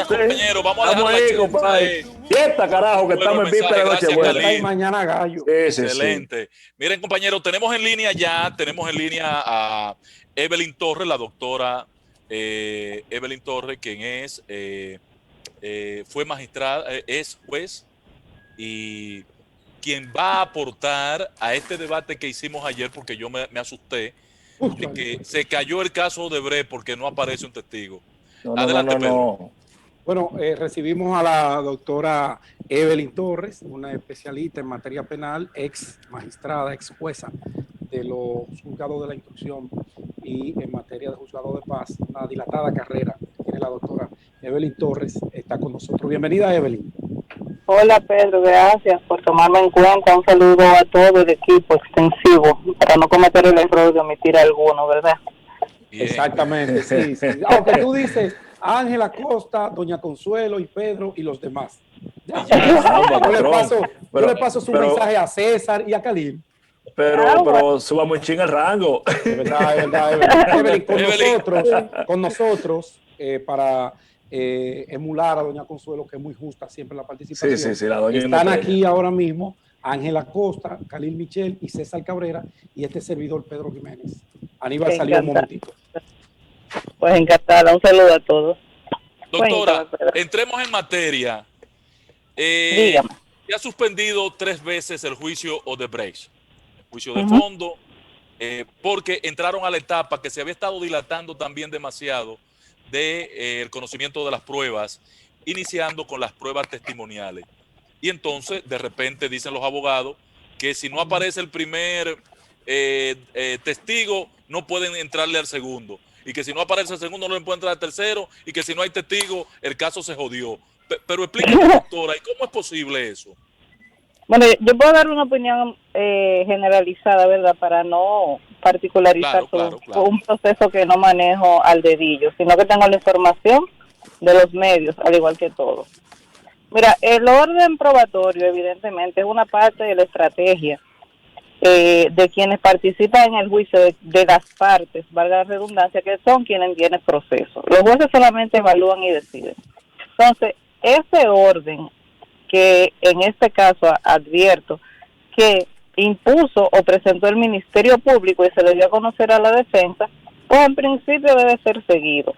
Gracias, compañero. Vamos a dejar ahí, compadre. Fiesta, carajo, que estamos en víspera de Nochebuena. Mañana gallo. Excelente. Miren, compañeros, tenemos en línea a Evelyn Torres, la doctora Evelyn Torres, quien fue magistrada, es juez y quien va a aportar a este debate que hicimos ayer, porque yo me asusté de que se cayó el caso de Bre porque no aparece un testigo. Adelante, Pedro. Bueno, recibimos a la doctora Evelyn Torres, una especialista en materia penal, ex magistrada, ex jueza de los juzgados de la instrucción y en materia de juzgado de paz, una dilatada carrera que tiene la doctora Evelyn Torres, está con nosotros. Bienvenida, Evelyn. Hola, Pedro, gracias por tomarme en cuenta. Un saludo a todo el equipo extensivo para no cometer el error de omitir alguno, ¿verdad? Bien. Exactamente, sí. Aunque tú dices Ángela Costa, Doña Consuelo y Pedro y los demás. Yo le paso su mensaje a César y a Khalil. Pero suba muy ching el rango. Es verdad. Evelyn, con nosotros para emular a Doña Consuelo, que es muy justa siempre en la participación. Sí, la doña Están aquí ahora mismo Ángela Costa, Khalil Michel y César Cabrera y este servidor Pedro Jiménez. Aníbal salió un momentito. Pues encantada, un saludo a todos. Doctora, entremos en materia. Dígame. Se ha suspendido 3 veces el juicio Odebrecht, el juicio de fondo, porque entraron a la etapa que se había estado dilatando también demasiado del conocimiento de las pruebas, iniciando con las pruebas testimoniales. Y entonces, de repente, dicen los abogados que si no aparece el primer testigo, no pueden entrarle al segundo. Y que si no aparece el segundo, no le pueden entrar al tercero. Y que si no hay testigo, el caso se jodió. Pero explíqueme, doctora, ¿y cómo es posible eso? Bueno, yo puedo dar una opinión generalizada, ¿verdad? Para no particularizar claro. un proceso que no manejo al dedillo, sino que tengo la información de los medios, al igual que todo. Mira, el orden probatorio, evidentemente, es una parte de la estrategia de quienes participan en el juicio de las partes, valga la redundancia, que son quienes tienen proceso. Los jueces solamente evalúan y deciden. Entonces, ese orden que en este caso advierto que impuso o presentó el Ministerio Público y se le dio a conocer a la defensa, pues en principio debe ser seguido.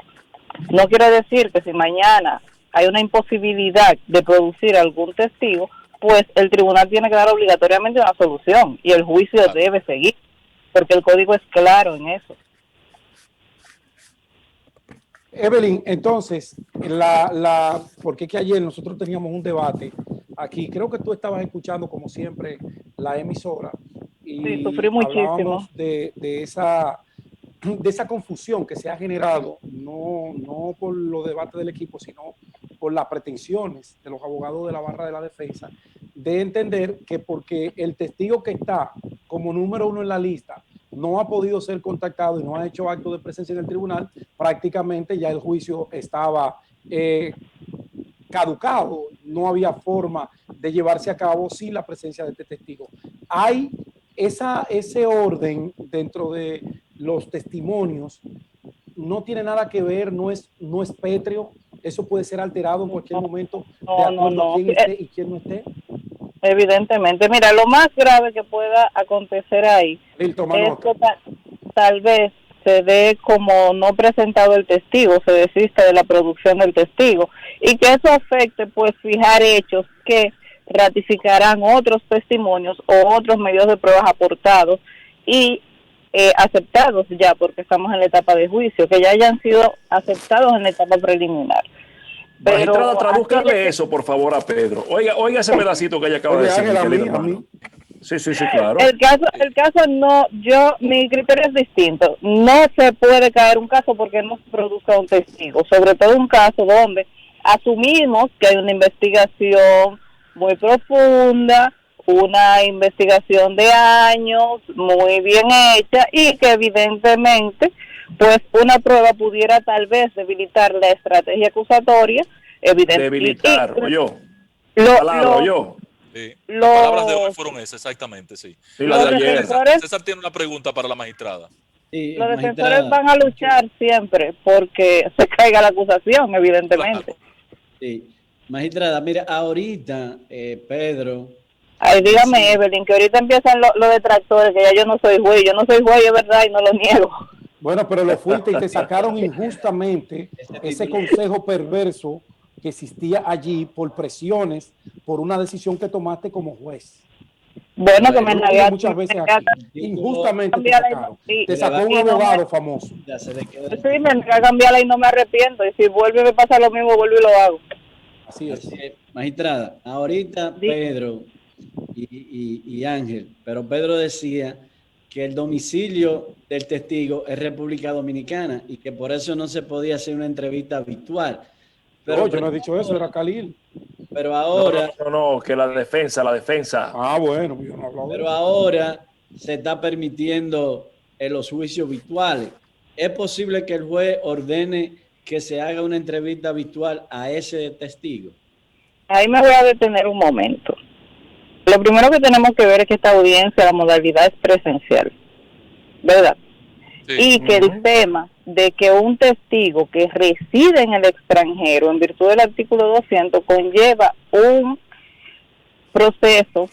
No quiere decir que si mañana hay una imposibilidad de producir algún testigo, pues el tribunal tiene que dar obligatoriamente una solución y el juicio debe seguir, porque el código es claro en eso. Evelyn, entonces, porque es que ayer nosotros teníamos un debate aquí, creo que tú estabas escuchando como siempre la emisora y sí, sufrí muchísimo de esa confusión que se ha generado, no por los debates del equipo, sino por las pretensiones de los abogados de la barra de la defensa, de entender que porque el testigo que está como número 1 en la lista no ha podido ser contactado y no ha hecho acto de presencia en el tribunal, prácticamente ya el juicio estaba caducado, no había forma de llevarse a cabo sin la presencia de este testigo. Hay ese orden dentro de los testimonios, no tiene nada que ver, no es pétreo, eso puede ser alterado en cualquier momento de acuerdo a quién esté y quién no esté. Evidentemente, mira, lo más grave que pueda acontecer ahí es que tal vez se dé como no presentado el testigo, se desista de la producción del testigo y que eso afecte pues fijar hechos que ratificarán otros testimonios o otros medios de pruebas aportados y aceptados ya, porque estamos en la etapa de juicio, que ya hayan sido aceptados en la etapa preliminar. Magistrada, tradúzcale eso, por favor, a Pedro. Oiga ese pedacito que ella acaba de decir. A mí. Sí, claro. El caso no, mi criterio es distinto. No se puede caer un caso porque no se produzca un testigo, sobre todo un caso donde asumimos que hay una investigación muy profunda, una investigación de años, muy bien hecha, y que evidentemente pues una prueba pudiera tal vez debilitar la estrategia acusatoria. Debilitar, Sí. Las palabras de hoy fueron esas, exactamente, sí. César tiene una pregunta para la magistrada. Sí, los defensores van a luchar siempre porque se caiga la acusación, evidentemente. Sí. Magistrada, mira, ahorita, Pedro, Ay, dígame, Evelyn, que ahorita empiezan los detractores, que ya yo no soy juez, es verdad y no lo niego. Bueno, pero lo fuiste y te sacaron injustamente ese consejo perverso que existía allí por presiones, por una decisión que tomaste como juez. Bueno, que me Yo lo negué dije a muchas veces aquí. Injustamente te sacaron. Sí, Te sacó un y no abogado famoso. ya se le quedó. sí, me negué a cambiarla y no me arrepiento. Y si vuelve me pasa lo mismo, vuelvo y lo hago. Así es. Así es. Magistrada, ahorita Pedro y Ángel, pero Pedro decía que el domicilio del testigo es República Dominicana y que por eso no se podía hacer una entrevista virtual. Pero, No, yo no he dicho eso, era Khalil. Pero ahora, No, que la defensa. Ah, bueno, yo no he hablado de pero eso. ahora se está permitiendo en los juicios virtuales. ¿Es posible que el juez ordene que se haga una entrevista virtual a ese testigo? Ahí me voy a detener un momento. Lo primero que tenemos que ver es que esta audiencia, la modalidad es presencial, ¿verdad? Sí. Y que el tema de que un testigo que reside en el extranjero, en virtud del artículo 200, conlleva un proceso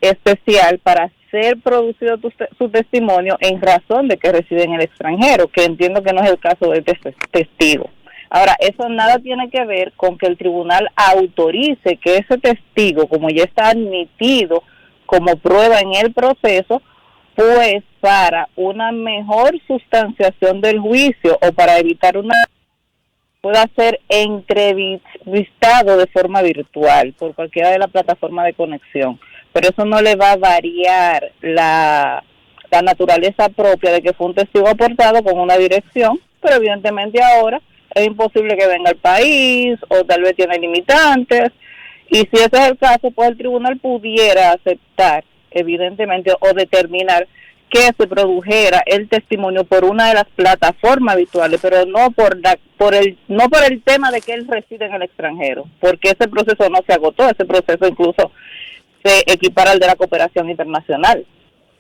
especial para ser producido su testimonio en razón de que reside en el extranjero, que entiendo que no es el caso de este testigo. Ahora, eso nada tiene que ver con que el tribunal autorice que ese testigo, como ya está admitido como prueba en el proceso, pues para una mejor sustanciación del juicio o para evitar pueda ser entrevistado de forma virtual por cualquiera de las plataformas de conexión. Pero eso no le va a variar la naturaleza propia de que fue un testigo aportado con una dirección, pero evidentemente ahora es imposible que venga al país o tal vez tiene limitantes, y si ese es el caso, pues el tribunal pudiera aceptar, evidentemente, o determinar que se produjera el testimonio por una de las plataformas habituales, pero no por el tema de que él reside en el extranjero, porque ese proceso no se agotó, ese proceso incluso se equipara al de la cooperación internacional.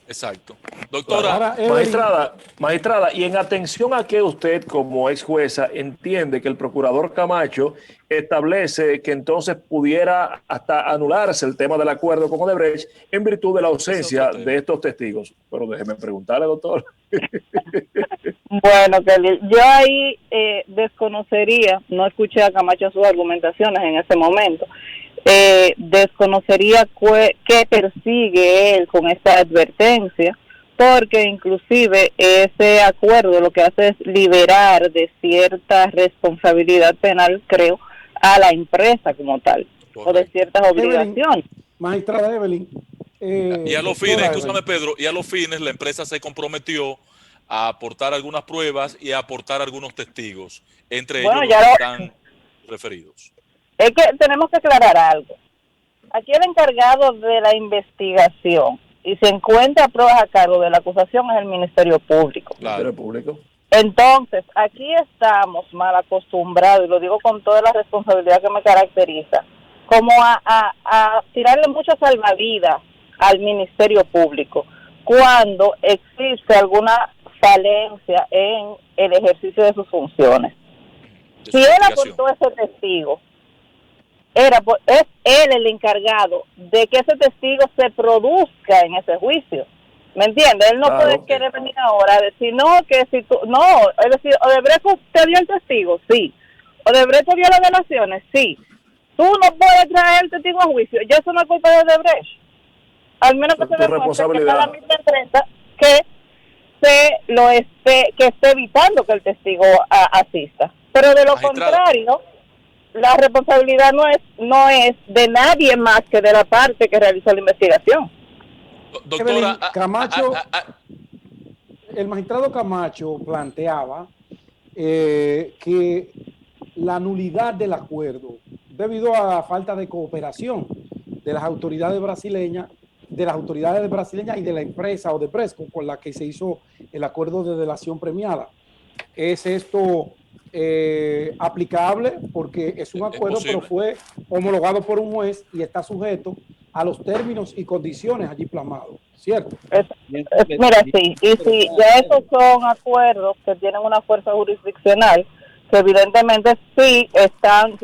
Exacto. Doctora, Ahora, Magistrada, y en atención a que usted como ex jueza entiende que el procurador Camacho establece que entonces pudiera hasta anularse el tema del acuerdo con Odebrecht en virtud de la ausencia de estos testigos. Pero déjeme preguntarle, doctor. Bueno, Kelly, yo ahí desconocería, no escuché a Camacho sus argumentaciones en ese momento, desconocería qué persigue él con esta advertencia, porque inclusive ese acuerdo lo que hace es liberar de cierta responsabilidad penal, creo, a la empresa como tal, o de ciertas obligaciones. Magistrada Evelyn. Y a los fines, escúchame Pedro, y a los fines la empresa se comprometió a aportar algunas pruebas y a aportar algunos testigos, entre ellos los que están referidos. Es que tenemos que aclarar algo. Aquí el encargado de la investigación y se encuentra pruebas a cargo de la acusación es el Ministerio Público. Claro, público. Entonces, aquí estamos mal acostumbrados, y lo digo con toda la responsabilidad que me caracteriza, como a tirarle muchas salvavidas al Ministerio Público cuando existe alguna falencia en el ejercicio de sus funciones. Si él aportó ese testigo, es él el encargado de que ese testigo se produzca en ese juicio. ¿Me entiendes? Él no puede querer venir ahora a decir, no, que si tú, no, es decir, Odebrecht te dio el testigo, sí. Odebrecht te dio las delaciones, sí. Tú no puedes traer el testigo a juicio, ya eso no es culpa de Odebrecht. Al menos que se demuestre que está la misma empresa que esté evitando que el testigo asista. Pero de lo contrario, la responsabilidad no es de nadie más que de la parte que realizó la investigación. Doctora, Camacho, el magistrado Camacho planteaba que la nulidad del acuerdo debido a la falta de cooperación de las autoridades brasileñas, y de la empresa Odebrecht con la que se hizo el acuerdo de delación premiada. ¿Es esto aplicable? Porque es un acuerdo, pero fue homologado por un juez y está sujeto a los términos y condiciones allí plasmados, ¿cierto? Mira, sí, y si ya esos son acuerdos que tienen una fuerza jurisdiccional, que evidentemente si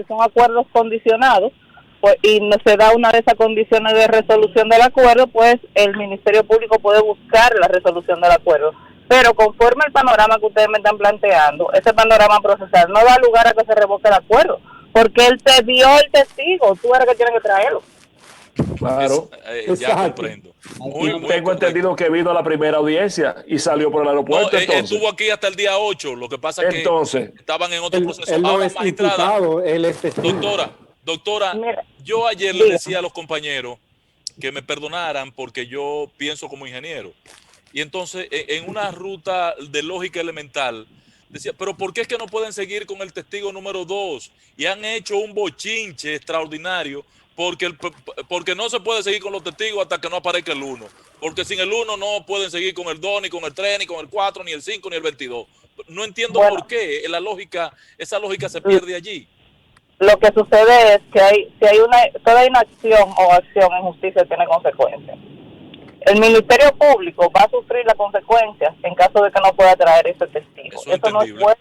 son acuerdos condicionados, pues, y no se da una de esas condiciones de resolución del acuerdo, pues el Ministerio Público puede buscar la resolución del acuerdo. Pero conforme al panorama que ustedes me están planteando, ese panorama procesal no da lugar a que se revoque el acuerdo, porque él te dio el testigo, tú eres que tienes que traerlo. Claro. Ya comprendo. Tengo entendido que vino a la primera audiencia y salió por el aeropuerto. No, él estuvo aquí hasta el día 8, lo que pasa es que estaban en otro proceso. Él no Ahora, es magistrada, imputado, él es testigo. Doctora, Mira, yo ayer le decía a los compañeros que me perdonaran porque yo pienso como ingeniero. Y entonces, en una ruta de lógica elemental, decía, pero ¿por qué es que no pueden seguir con el testigo número 2? Y han hecho un bochinche extraordinario porque no se puede seguir con los testigos hasta que no aparezca el 1. Porque sin el 1 no pueden seguir con el 2, ni con el 3, ni con el 4, ni el 5, ni el 22. No entiendo por qué esa lógica se pierde allí. Lo que sucede es que toda inacción o acción en justicia tiene consecuencias. El Ministerio Público va a sufrir las consecuencias en caso de que no pueda traer ese testigo. Eso no es bueno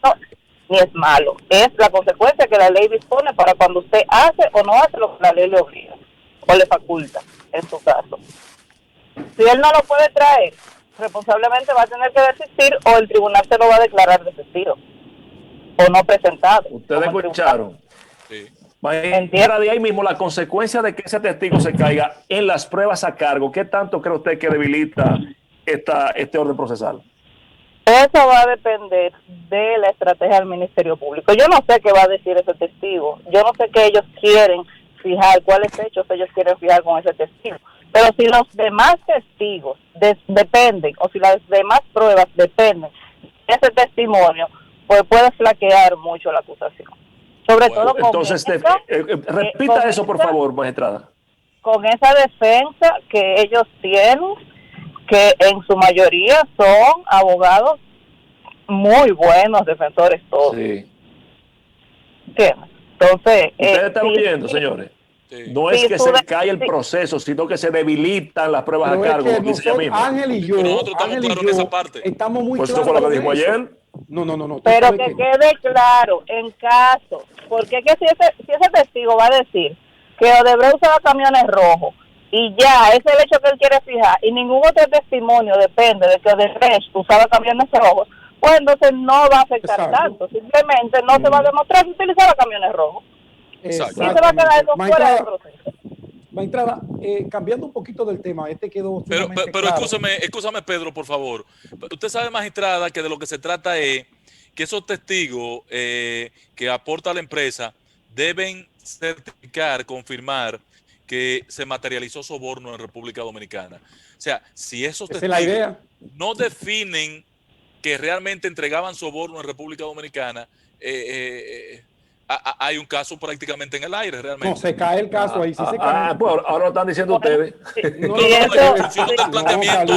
ni es malo. Es la consecuencia que la ley dispone para cuando usted hace o no hace lo que la ley le obliga o le faculta, en su caso. Si él no lo puede traer, responsablemente va a tener que desistir o el tribunal se lo va a declarar desistido o no presentado. Ustedes escucharon. Sí. Era de ahí mismo la consecuencia de que ese testigo se caiga en las pruebas a cargo. ¿Qué tanto cree usted que debilita este orden procesal? Eso va a depender de la estrategia del Ministerio Público. Yo no sé qué va a decir ese testigo. Yo no sé qué ellos quieren fijar, cuáles hechos ellos quieren fijar con ese testigo. Pero si los demás testigos dependen, o si las demás pruebas dependen de ese testimonio, pues puede flaquear mucho la acusación. Sobre todo con entonces, repita eso, por favor, magistrada. Con esa defensa que ellos tienen, que en su mayoría son abogados muy buenos, defensores todos. Sí. ¿Entiendes? Entonces, ustedes están oyendo, señores. Sí. No es que se cae el proceso, sino que se debilitan las pruebas a cargo. Ángel y yo, estamos muy claros. Eso fue lo que dijimos ayer. No. Pero que quede claro, en caso, porque es que si ese testigo va a decir que Odebrecht usaba camiones rojos y ya, ese es el hecho que él quiere fijar y ningún otro testimonio depende de que Odebrecht usaba camiones rojos, pues entonces no va a afectar tanto, simplemente no se va a demostrar que utilizaba camiones rojos. Exacto. Y se va a quedar eso fuera del proceso. Maestrada, cambiando un poquito del tema, quedó pero claro. Escúchame, Pedro, por favor. Usted sabe, magistrada, que de lo que se trata es que esos testigos que aporta la empresa deben certificar, confirmar que se materializó soborno en República Dominicana. O sea, si esos testigos no definen que realmente entregaban soborno en República Dominicana, hay un caso prácticamente en el aire, realmente. No, se cae el caso, ahí sí se cae. Pues ahora lo están diciendo ustedes. En función del planteamiento,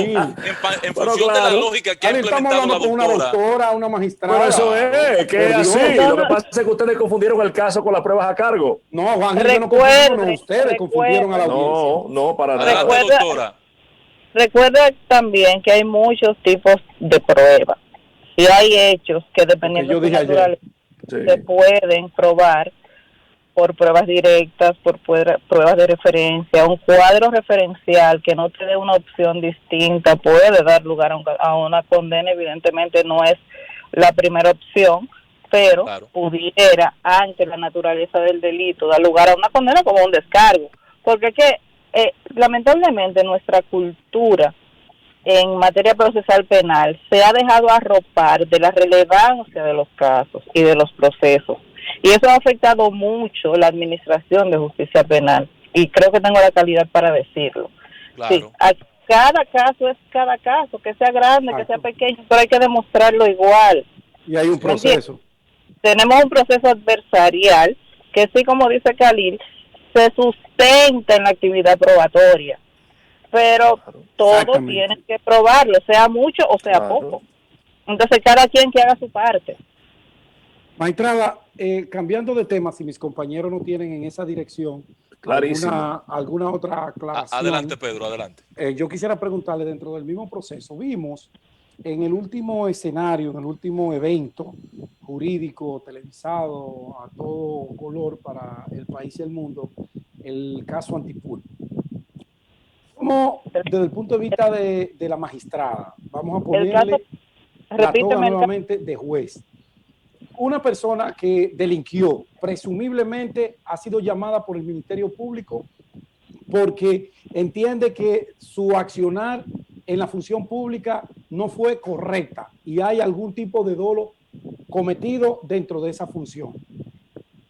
en función de la lógica que ha implementado la doctora. Una doctora, una magistrada. Pero eso es, que es así. Lo que pasa es que ustedes confundieron el caso con las pruebas a cargo. No, Juan, no confundieron, ustedes confundieron a la audiencia. No, para nada. Doctora. Recuerda también que hay muchos tipos de pruebas. Y hay hechos que dependiendo de naturaleza se pueden probar por pruebas directas, por pruebas de referencia. Un cuadro referencial que no te dé una opción distinta puede dar lugar a una condena. Evidentemente no es la primera opción, pero pudiera, ante la naturaleza del delito, dar lugar a una condena como un descargo. Porque lamentablemente nuestra cultura en materia procesal penal se ha dejado arropar de la relevancia de los casos y de los procesos. Y eso ha afectado mucho la administración de justicia penal. Y creo que tengo la calidad para decirlo. Claro. Sí, cada caso es cada caso, que sea grande, que sea pequeño, pero hay que demostrarlo igual. Y hay un proceso. Tenemos un proceso adversarial que sí, como dice Khalil, se sustenta en la actividad probatoria. Pero todos tienen que probarlo, sea mucho o sea poco. Entonces cada quien que haga su parte. Maestrada, cambiando de tema, si mis compañeros no tienen en esa dirección alguna otra aclaración. Adelante, Pedro, adelante. Yo quisiera preguntarle, dentro del mismo proceso, vimos en el último escenario, en el último evento jurídico televisado a todo color para el país y el mundo, el caso Antipulpo. Como desde el punto de vista de la magistrada, vamos a ponerle la toga nuevamente de juez. Una persona que delinquió, presumiblemente ha sido llamada por el Ministerio Público porque entiende que su accionar en la función pública no fue correcta y hay algún tipo de dolo cometido dentro de esa función.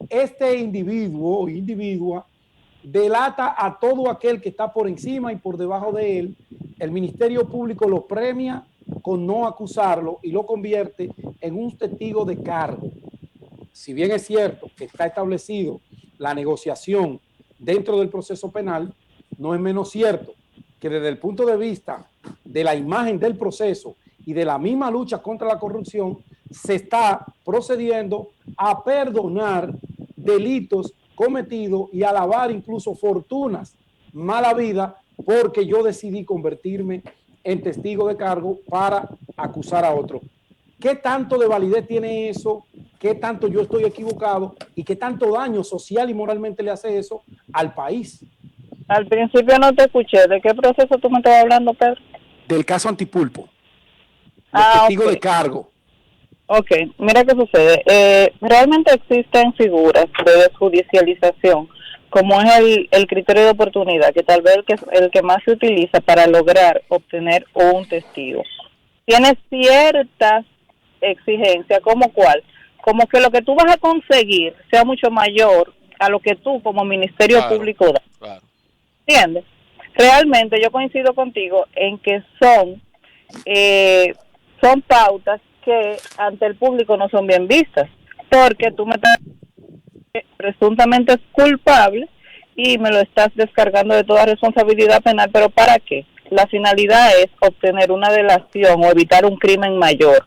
Este individuo o individua delata a todo aquel que está por encima y por debajo de él. El Ministerio Público lo premia con no acusarlo y lo convierte en un testigo de cargo. Si bien es cierto que está establecido la negociación dentro del proceso penal, no es menos cierto que desde el punto de vista de la imagen del proceso y de la misma lucha contra la corrupción, se está procediendo a perdonar delitos cometidos y a lavar incluso fortunas mal habidas porque yo decidí convertirme en testigo de cargo para acusar a otro. ¿Qué tanto de validez tiene eso? ¿Qué tanto yo estoy equivocado? ¿Y qué tanto daño social y moralmente le hace eso al país? Al principio no te escuché. ¿De qué proceso tú me estabas hablando, Pedro? Del caso Antipulpo. Los testigos de cargo. Ok, mira qué sucede. Realmente existen figuras de desjudicialización, como es el criterio de oportunidad, que tal vez el que más se utiliza para lograr obtener un testigo. Tiene ciertas exigencias, como cuál, como que lo que tú vas a conseguir sea mucho mayor a lo que tú como Ministerio Público das. Claro. ¿Entiendes? Realmente yo coincido contigo en que son pautas que ante el público no son bien vistas, porque tú me estás presuntamente culpable y me lo estás descargando de toda responsabilidad penal, pero ¿para qué? La finalidad es obtener una delación o evitar un crimen mayor.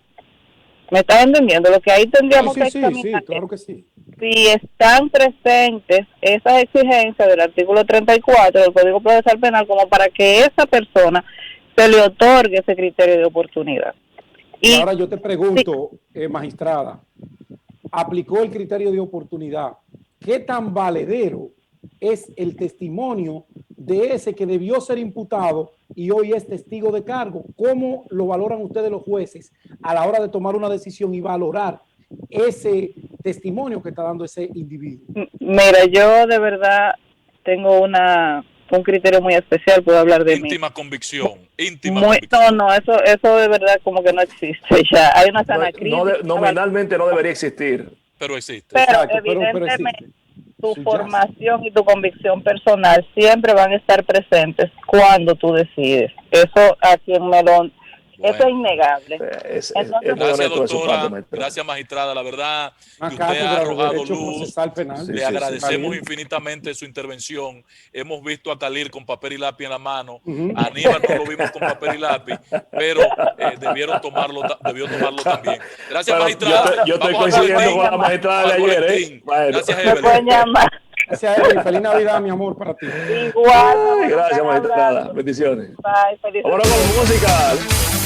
¿Me estás entendiendo? Lo que ahí tendríamos que examinar, claro que sí. Si están presentes esas exigencias del artículo 34 del Código Procesal Penal como para que esa persona se le otorgue ese criterio de oportunidad. Y ahora yo te pregunto, magistrada, aplicó el criterio de oportunidad. ¿Qué tan valedero es el testimonio de ese que debió ser imputado y hoy es testigo de cargo? ¿Cómo lo valoran ustedes los jueces a la hora de tomar una decisión y valorar ese testimonio que está dando ese individuo? Mira, yo de verdad tengo un criterio muy especial, puedo hablar de íntima mí. Convicción. No, eso de verdad como que no existe ya. Hay una sana crítica. Nominalmente no debería existir. Pero existe. Pero Exacto, evidentemente existe. tu formación y tu convicción personal siempre van a estar presentes cuando tú decides. Eso a quien me lo... Bueno, eso es innegable. Gracias, doctora. Gracias, magistrada. La verdad que usted ha arrojado luz. Le agradecemos infinitamente su intervención. Hemos visto a Khalil con papel y lápiz en la mano. A Aníbal no lo vimos con papel y lápiz, pero debió tomarlo también. Gracias, magistrada. Yo estoy coincidiendo con la magistrada de ayer. Gracias, Evelyn. Gracias, Evelyn. Feliz Navidad, mi amor, para ti. Igual. Gracias, magistrada. Bendiciones. Bye. Feliz Ahora con música.